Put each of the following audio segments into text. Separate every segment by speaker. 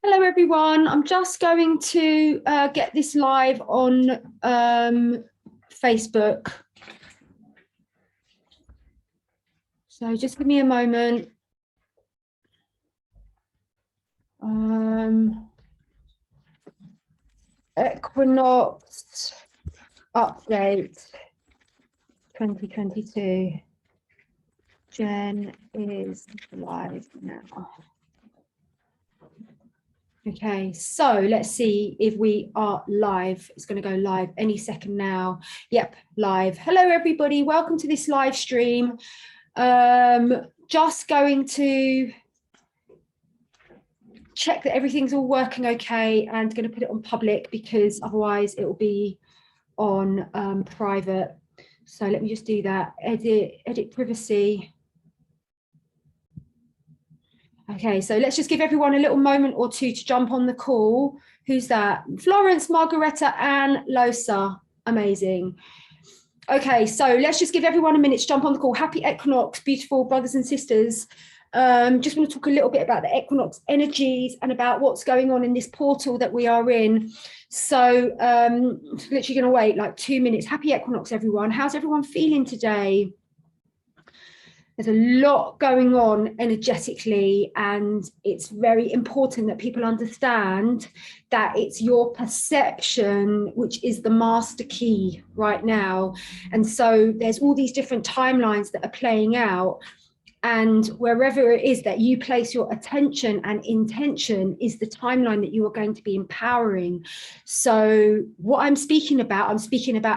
Speaker 1: Hello everyone, I'm just going to get this live on Facebook. So just give me a moment. Equinox update 2022. Jen is live now. Okay, so let's see if we are live. It's going to go live any second now. Yep, live. Hello, everybody. Welcome to this live stream. Just going to check that everything's all working okay and going to put it on public because otherwise it will be on private. So let me just do that. Edit privacy. Okay, so let's just give everyone a little moment or two to jump on the call. Who's that? Florence, Margaretta, and Losa. Amazing. Okay, so let's just give everyone a minute to jump on the call. Happy equinox, beautiful brothers and sisters. Just want to talk a little bit about the equinox energies and about what's going on in this portal that we are in. So literally going to wait like 2 minutes. Happy equinox, everyone. How's everyone feeling today? There's a lot going on energetically, and it's very important that people understand that it's your perception which is the master key right now. And so there's all these different timelines that are playing out, and wherever it is that you place your attention and intention is the timeline that you are going to be empowering. So what I'm speaking about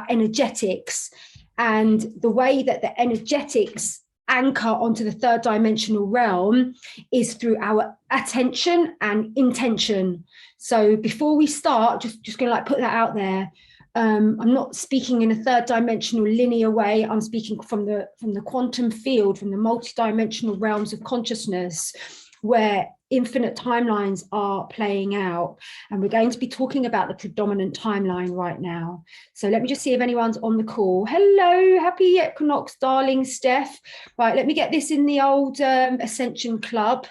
Speaker 1: energetics, and the way that the energetics anchor onto the third dimensional realm is through our attention and intention. So before we start, just gonna like put that out there. I'm not speaking in a third dimensional linear way. I'm speaking from the quantum field, from the multidimensional realms of consciousness, where infinite timelines are playing out. And we're going to be talking about the predominant timeline right now. So let me just see if anyone's on the call. Hello, happy equinox, darling Steph. Right, let me get this in the old Ascension Club.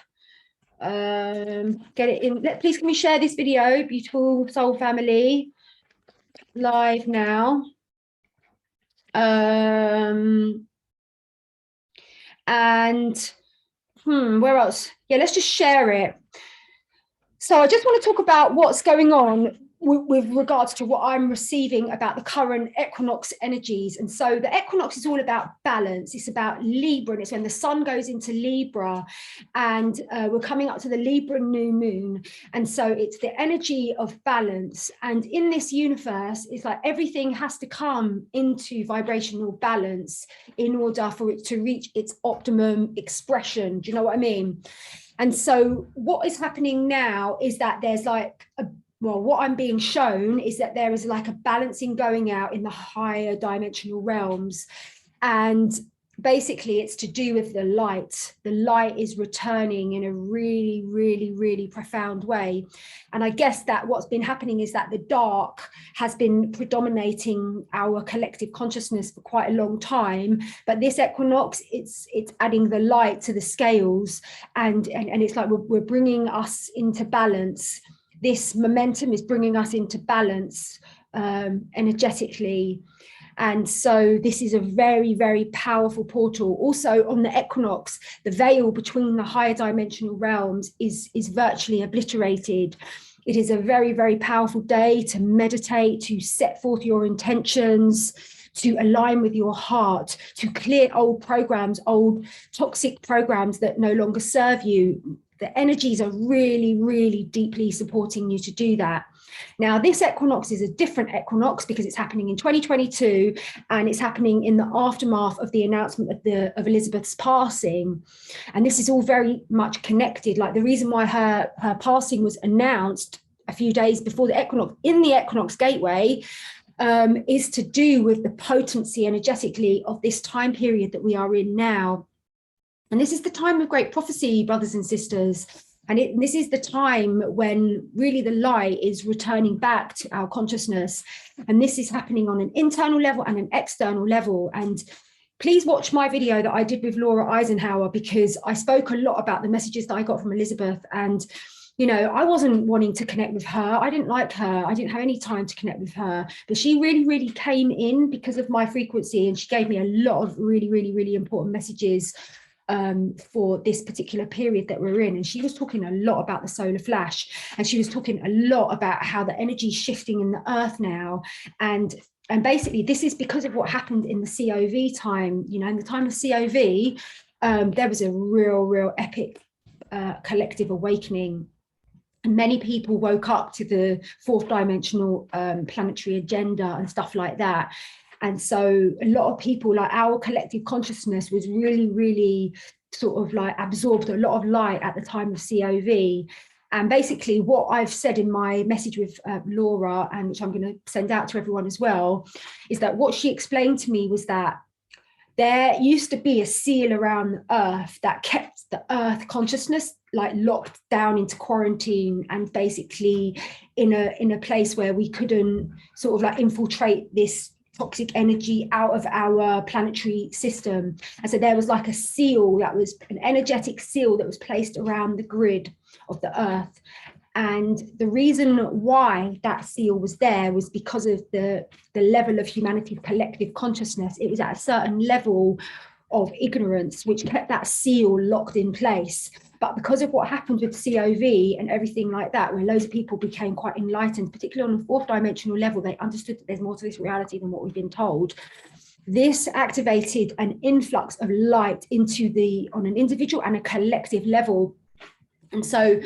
Speaker 1: Get it in. Please can we share this video, beautiful soul family, live now. Where else? Yeah, let's just share it. So I just want to talk about what's going on with regards to what I'm receiving about the current equinox energies. And so the equinox is all about balance. It's about Libra, and it's when the sun goes into Libra, and we're coming up to the Libra new moon. And so it's the energy of balance. And in this universe, it's like everything has to come into vibrational balance in order for it to reach its optimum expression. Do you know what I mean? And so what is happening now is that there's like what I'm being shown is that there is like a balancing going out in the higher dimensional realms. And basically it's to do with the light. The light is returning in a really, really, really profound way. And I guess that what's been happening is that the dark has been predominating our collective consciousness for quite a long time. But this equinox, it's adding the light to the scales, and it's like we're bringing us into balance. This momentum is bringing us into balance energetically. And so this is a very, very powerful portal. Also on the equinox, the veil between the higher dimensional realms is virtually obliterated. It is a very, very powerful day to meditate, to set forth your intentions, to align with your heart, to clear old programs, old toxic programs that no longer serve you. The energies are really, really deeply supporting you to do that. Now, this equinox is a different equinox because it's happening in 2022, and it's happening in the aftermath of the announcement of Elizabeth's passing. And this is all very much connected. Like the reason why her passing was announced a few days before the equinox in the equinox gateway is to do with the potency energetically of this time period that we are in now. And this is the time of great prophecy, brothers and sisters. And this is the time when really the light is returning back to our consciousness. And this is happening on an internal level and an external level. And please watch my video that I did with Laura Eisenhower, because I spoke a lot about the messages that I got from Elizabeth. And You know, I wasn't wanting to connect with her. I didn't like her. I didn't have any time to connect with her. But she really, really came in because of my frequency, and she gave me a lot of really, really, really important messages for this particular period that we're in. And she was talking a lot about the solar flash, and she was talking a lot about how the energy is shifting in the earth now. And basically, this is because of what happened in the COV time. You know, in the time of COV, there was a real epic collective awakening. And many people woke up to the fourth dimensional planetary agenda and stuff like that. And so a lot of people, like our collective consciousness was really, really sort of like absorbed a lot of light at the time of COV. And basically what I've said in my message with Laura, and which I'm going to send out to everyone as well, is that what she explained to me was that there used to be a seal around the earth that kept the earth consciousness like locked down into quarantine, and basically in a place where we couldn't sort of like infiltrate this toxic energy out of our planetary system. And so there was like a seal, that was an energetic seal that was placed around the grid of the earth. And the reason why that seal was there was because of the level of humanity's collective consciousness. It was at a certain level of ignorance which kept that seal locked in place. But because of what happened with COV and everything like that, where loads of people became quite enlightened, particularly on the fourth dimensional level, they understood that there's more to this reality than what we've been told. This activated an influx of light into on an individual and a collective level. And so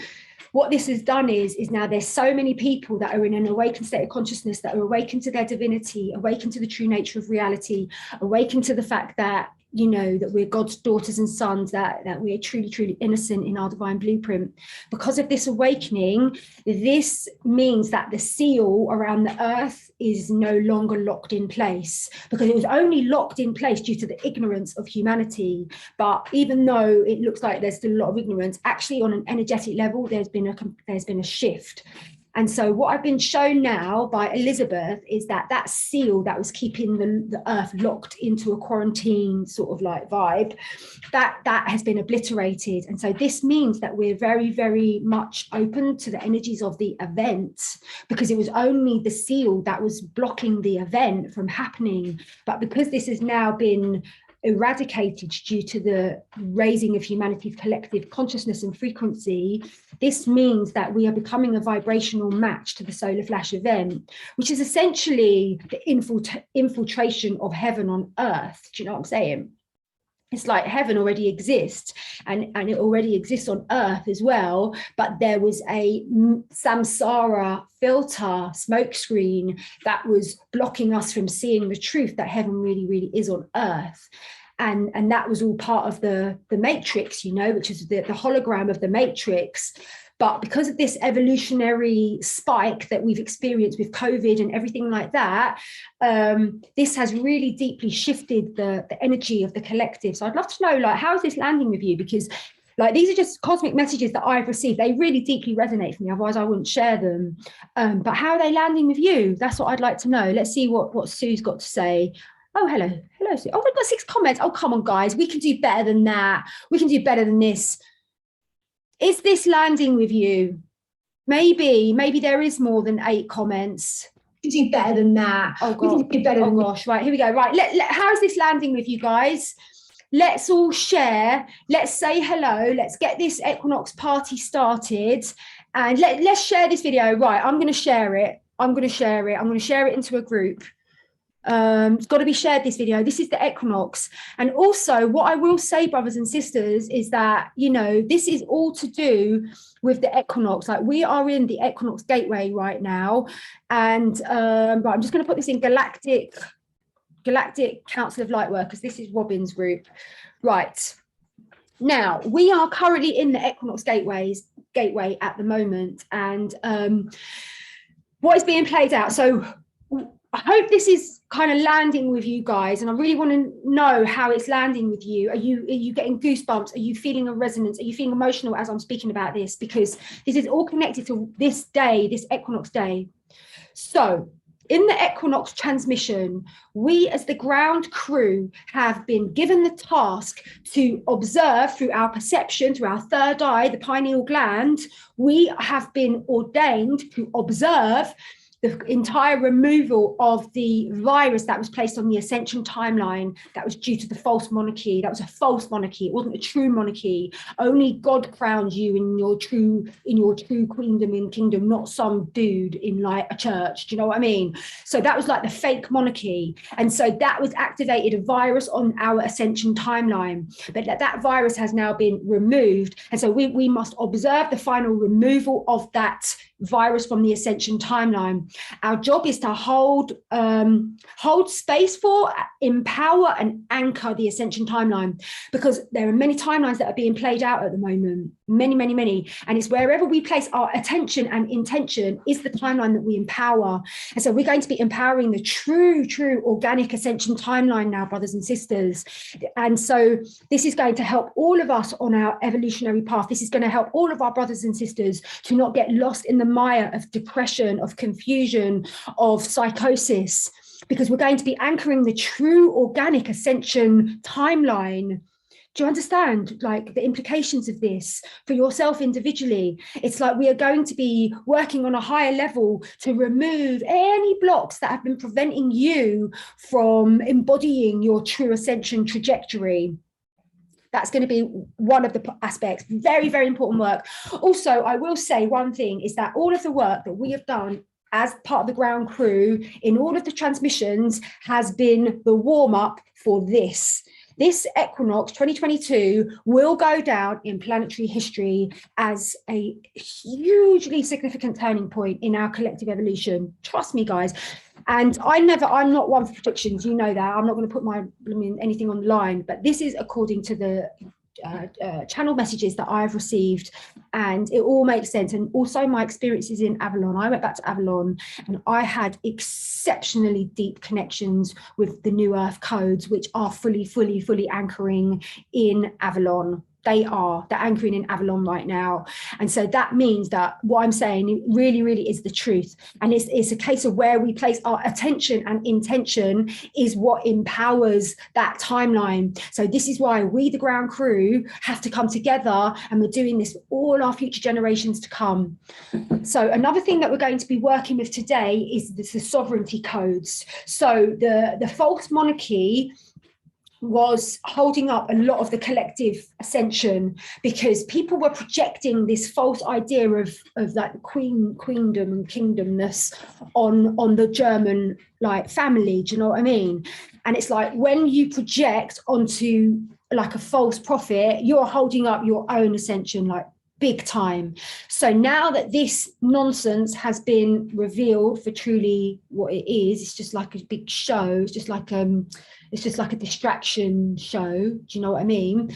Speaker 1: what this has done is now there's so many people that are in an awakened state of consciousness, that are awakened to their divinity, awakened to the true nature of reality, awakened to the fact that, you know, that we're God's daughters and sons, that we're truly innocent in our divine blueprint. Because of this awakening, this means that the seal around the earth is no longer locked in place, because it was only locked in place due to the ignorance of humanity. But even though it looks like there's still a lot of ignorance, actually on an energetic level, there's been a shift. And so what I've been shown now by Elizabeth is that seal that was keeping the earth locked into a quarantine sort of like vibe, that has been obliterated. And so this means that we're very, very much open to the energies of the event, because it was only the seal that was blocking the event from happening. But because this has now been eradicated due to the raising of humanity's collective consciousness and frequency, this means that we are becoming a vibrational match to the solar flash event, which is essentially the infiltration of heaven on earth. Do you know what I'm saying? It's like heaven already exists, and it already exists on earth as well, but there was a samsara filter, smokescreen, that was blocking us from seeing the truth that heaven really, really is on earth. And that was all part of the matrix, you know, which is the hologram of the matrix. But because of this evolutionary spike that we've experienced with COVID and everything like that, this has really deeply shifted the energy of the collective. So I'd love to know, like, how is this landing with you? Because like, these are just cosmic messages that I've received. They really deeply resonate for me. Otherwise I wouldn't share them. But how are they landing with you? That's what I'd like to know. Let's see what Sue's got to say. Oh, hello, Sue. Oh, we've got 6 comments. Oh, come on, guys. We can do better than that. We can do better than this. Is this landing with you? Maybe there is more than 8 comments. We can do better than that. Oh, God. We can do better than gosh. Right, here we go. Right, how is this landing with you guys? Let's all share. Let's say hello. Let's get this equinox party started. And let's share this video. Right, I'm going to share it. I'm going to share it into a group. It's got to be shared, this video. This is the equinox. And also what I will say, brothers and sisters, is that, you know, this is all to do with the equinox. Like, we are in the equinox gateway right now, and right, I'm just going to put this in Galactic Council of Lightworkers. This is Robin's group. Right now, we are currently in the equinox gateway at the moment, and what is being played out. So I hope this is kind of landing with you guys, and I really want to know how it's landing with you. Are you getting goosebumps? Are you feeling a resonance? Are you feeling emotional as I'm speaking about this? Because this is all connected to this day, this equinox day. So in the equinox transmission, we as the ground crew have been given the task to observe through our perception, through our third eye, the pineal gland. We have been ordained to observe the entire removal of the virus that was placed on the ascension timeline that was due to the false monarchy. That was a false monarchy. It wasn't a true monarchy. Only God crowns you in your true queendom and kingdom, not some dude in like a church. Do you know what I mean? So that was like the fake monarchy. And so that was activated a virus on our ascension timeline. But that virus has now been removed. And so we must observe the final removal of that virus from the ascension timeline. Our job is to hold space for, empower, and anchor the ascension timeline, because there are many timelines that are being played out at the moment, many, and it's wherever we place our attention and intention is the timeline that we empower. And so we're going to be empowering the true organic ascension timeline now, brothers and sisters. And so this is going to help all of us on our evolutionary path. This is going to help all of our brothers and sisters to not get lost in the mire of depression, of confusion, of psychosis, because we're going to be anchoring the true organic ascension timeline. Do you understand like the implications of this for yourself individually? It's like we are going to be working on a higher level to remove any blocks that have been preventing you from embodying your true ascension trajectory. That's going to be one of the aspects. Very, very important work. Also, I will say one thing is that all of the work that we have done as part of the ground crew in all of the transmissions has been the warm-up for this. This equinox 2022 will go down in planetary history as a hugely significant turning point in our collective evolution. Trust me, guys. And I'm not one for predictions, you know that. I'm not going to put anything on the line, but this is according to the channel messages that I've received, and it all makes sense. And also my experiences in Avalon. I went back to Avalon and I had exceptionally deep connections with the New Earth codes, which are fully anchoring in Avalon. They're anchoring in Avalon right now. And so that means that what I'm saying really is the truth. And it's a case of where we place our attention and intention is what empowers that timeline. So this is why we, the ground crew, have to come together, and we're doing this for all our future generations to come. So another thing that we're going to be working with today is the sovereignty codes. So the false monarchy was holding up a lot of the collective ascension, because people were projecting this false idea of like queendom and kingdomness on the German like family. Do you know what I mean? And it's like when you project onto like a false prophet, you're holding up your own ascension like big time. So now that this nonsense has been revealed for truly what it is, it's just like a big show. It's just like a distraction show. Do you know what I mean?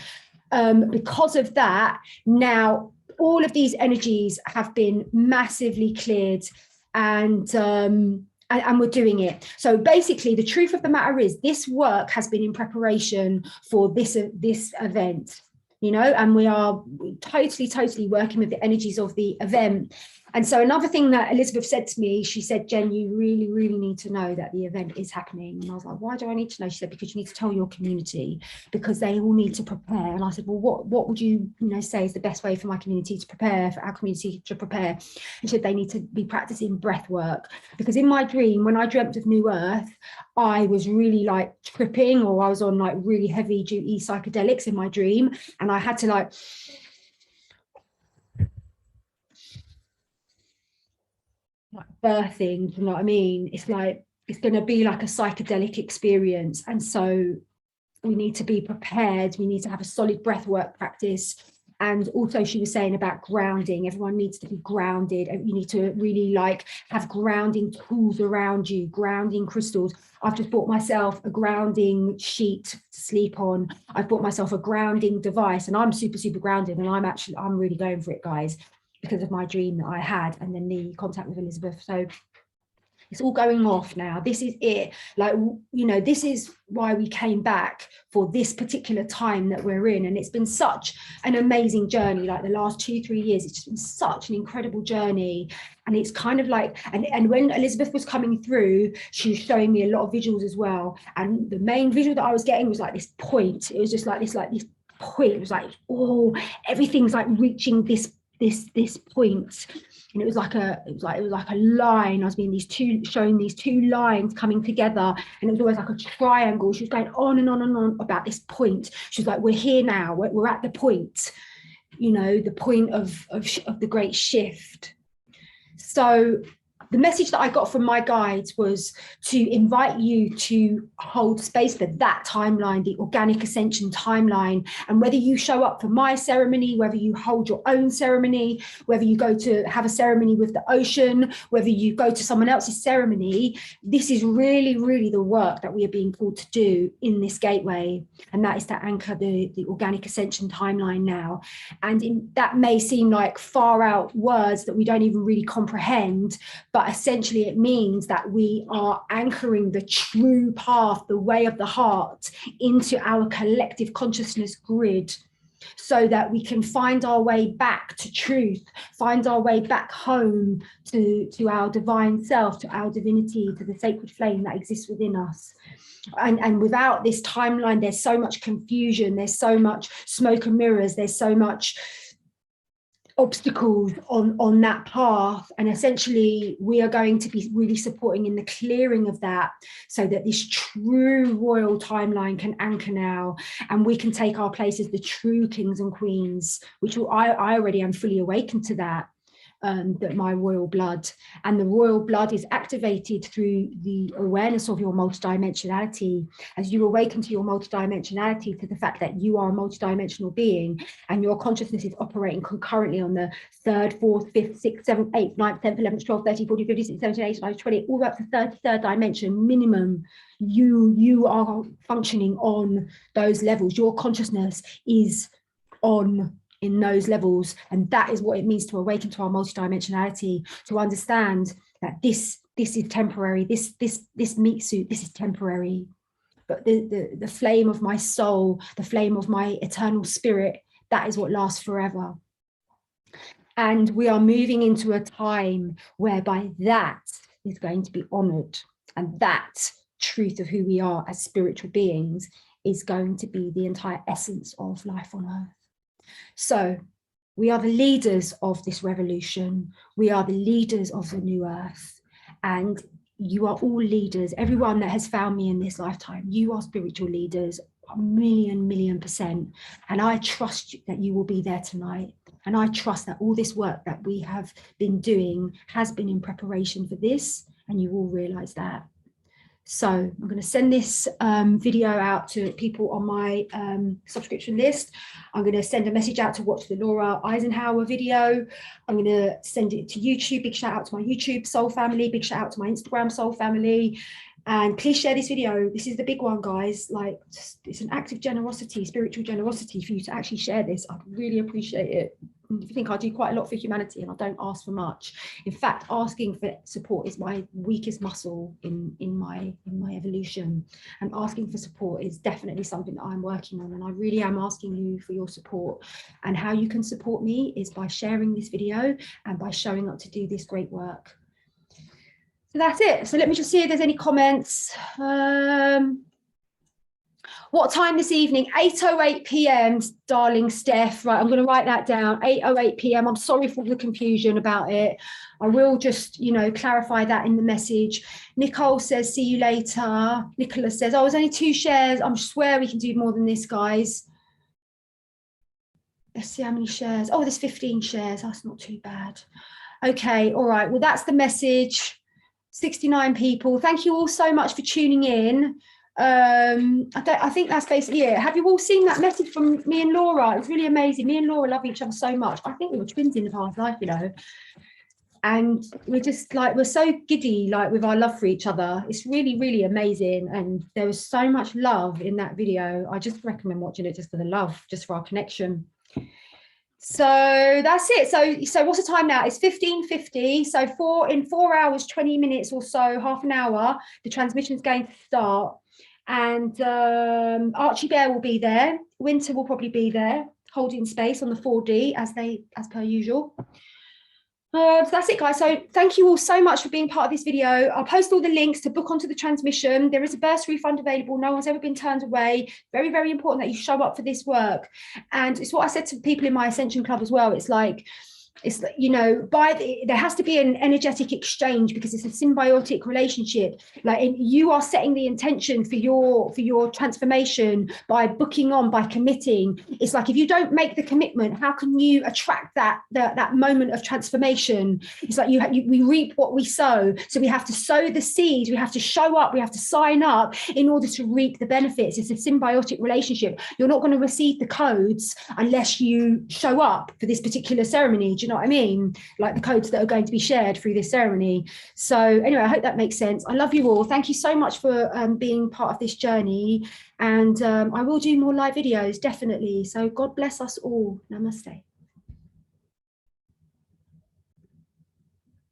Speaker 1: Because of that, now all of these energies have been massively cleared, and we're doing it. So basically, the truth of the matter is this work has been in preparation for this event. You know, and we are totally working with the energies of the event. And so another thing that Elizabeth said to me, she said, Jen, you really need to know that the event is happening. And I was like, why do I need to know? She said, because you need to tell your community, because they all need to prepare. And I said, well, what would you say is the best way for my community to prepare, for our community to prepare? And she said, they need to be practicing breath work. Because in my dream, when I dreamt of New Earth, I was really like tripping, or I was on like really heavy duty psychedelics in my dream. And I had to like birthing, you know what I mean? It's like, it's going to be like a psychedelic experience. And so we need to be prepared. We need to have a solid breath work practice. And also she was saying about grounding. Everyone needs to be grounded. You need to really like have grounding tools around you, grounding crystals. I've just bought myself a grounding sheet to sleep on. I've bought myself a grounding device, and I'm super grounded. And I'm really going for it, guys, because of my dream that I had, and then the contact with Elizabeth. So It's all going off now. This is it. Like, you know, this is why we came back for this particular time that we're in. And it's been such an amazing journey. Like the last 2-3 years, it's just been such an incredible journey. And it's kind of like, and when Elizabeth was coming through, she was showing me a lot of visuals as well. And the main visual that I was getting was like this point. It was just like this point. It was like, oh, everything's like reaching this point. And it was like a line. I was being showing these two lines coming together, and it was always like a triangle. She was going on and on and on about this point. She was like, we're here now, we're at the point, you know, the point of the great shift. So the message that I got from my guides was to invite you to hold space for that timeline, the organic ascension timeline. And whether you show up for my ceremony, whether you hold your own ceremony, whether you go to have a ceremony with the ocean, whether you go to someone else's ceremony, this is really, really the work that we are being called to do in this gateway. And that is to anchor the organic ascension timeline now. And that may seem like far out words that we don't even really comprehend, but essentially it means that we are anchoring the true path, the way of the heart, into our collective consciousness grid, so that we can find our way back to truth, find our way back home to our divine self, to our divinity, to the sacred flame that exists within us. And without this timeline, there's so much confusion, there's so much smoke and mirrors, there's so much obstacles on that path. And essentially we are going to be really supporting in the clearing of that, so that this true royal timeline can anchor now, and we can take our place as the true kings and queens, which I already am fully awakened to that. That my royal blood, and the royal blood is activated through the awareness of your multidimensionality. As you awaken to your multidimensionality, to the fact that you are a multidimensional being, and your consciousness is operating concurrently on the 3rd, 4th, 5th, 6th, 7th, 8th, 9th, 10th, 11th, 12th, 13th, 14th, 15th, 16th, 17th, 18th, 19th, 20th, all the way up to 33rd dimension minimum. You are functioning on those levels. Your consciousness is on in those levels, and that is what it means to awaken to our multidimensionality, to understand that this is temporary, this meat suit, this is temporary, but the flame of my soul, the flame of my eternal spirit, that is what lasts forever. And we are moving into a time whereby that is going to be honored, and that truth of who we are as spiritual beings is going to be the entire essence of life on earth. So we are the leaders of this revolution. We are the leaders of the new earth. And you are all leaders. Everyone that has found me in this lifetime, you are spiritual leaders, 1,000,000%. And I trust that you will be there tonight. And I trust that all this work that we have been doing has been in preparation for this, and you will realize that. So I'm going to send this video out to people on my subscription list. I'm going to send a message out to watch the Laura Eisenhower video. I'm going to send it to YouTube. Big shout out to my YouTube soul family. Big shout out to my Instagram soul family. And please share this video. This is the big one, guys. Like, it's an act of generosity, spiritual generosity, for you to actually share this. I'd really appreciate it. If you think I do quite a lot for humanity and I don't ask for much. In fact, asking for support is my weakest muscle in my evolution. And asking for support is definitely something that I'm working on. And I really am asking you for your support. And how you can support me is by sharing this video and by showing up to do this great work. So that's it. So let me just see if there's any comments. What time this evening? 8:08 p.m, darling Steph. Right, I'm going to write that down. 8:08 p.m. I'm sorry for the confusion about it. I will just, clarify that in the message. Nicole says, see you later. Nicholas says, oh, it's only 2 shares. I swear we can do more than this, guys. Let's see how many shares. Oh, there's 15 shares. That's not too bad. Okay, all right. Well, that's the message. 69 people. Thank you all so much for tuning in. I think that's basically it. Have you all seen that message from me and Laura? It's really amazing. Me and Laura love each other so much. I think we were twins in the past life, and we're just like, we're so giddy, like, with our love for each other. It's really, really amazing. And there was so much love in that video. I just recommend watching it just for the love, just for our connection. So that's it. So what's the time now? It's 15:50. So in 4 hours, 20 minutes or so, half an hour, the transmission's going to start. And Archie Bear will be there. Winter will probably be there, holding space on the 4D as per usual. So that's it, guys. So thank you all so much for being part of this video. I'll post all the links to book onto the transmission. There is a burst refund available. No one's ever been turned away. Very, very important that you show up for this work. And it's what I said to people in my Ascension Club as well. It's like, you know, there has to be an energetic exchange because it's a symbiotic relationship. Like you are setting the intention for your transformation by booking on, by committing. It's like if you don't make the commitment, how can you attract that moment of transformation? It's like we reap what we sow. So we have to sow the seeds, we have to show up, we have to sign up in order to reap the benefits. It's a symbiotic relationship. You're not going to receive the codes unless you show up for this particular ceremony. Do you know what I mean? Like the codes that are going to be shared through this ceremony. So anyway, I hope that makes sense. I love you all. Thank you so much for being part of this journey. And I will do more live videos, definitely. So God bless us all. Namaste.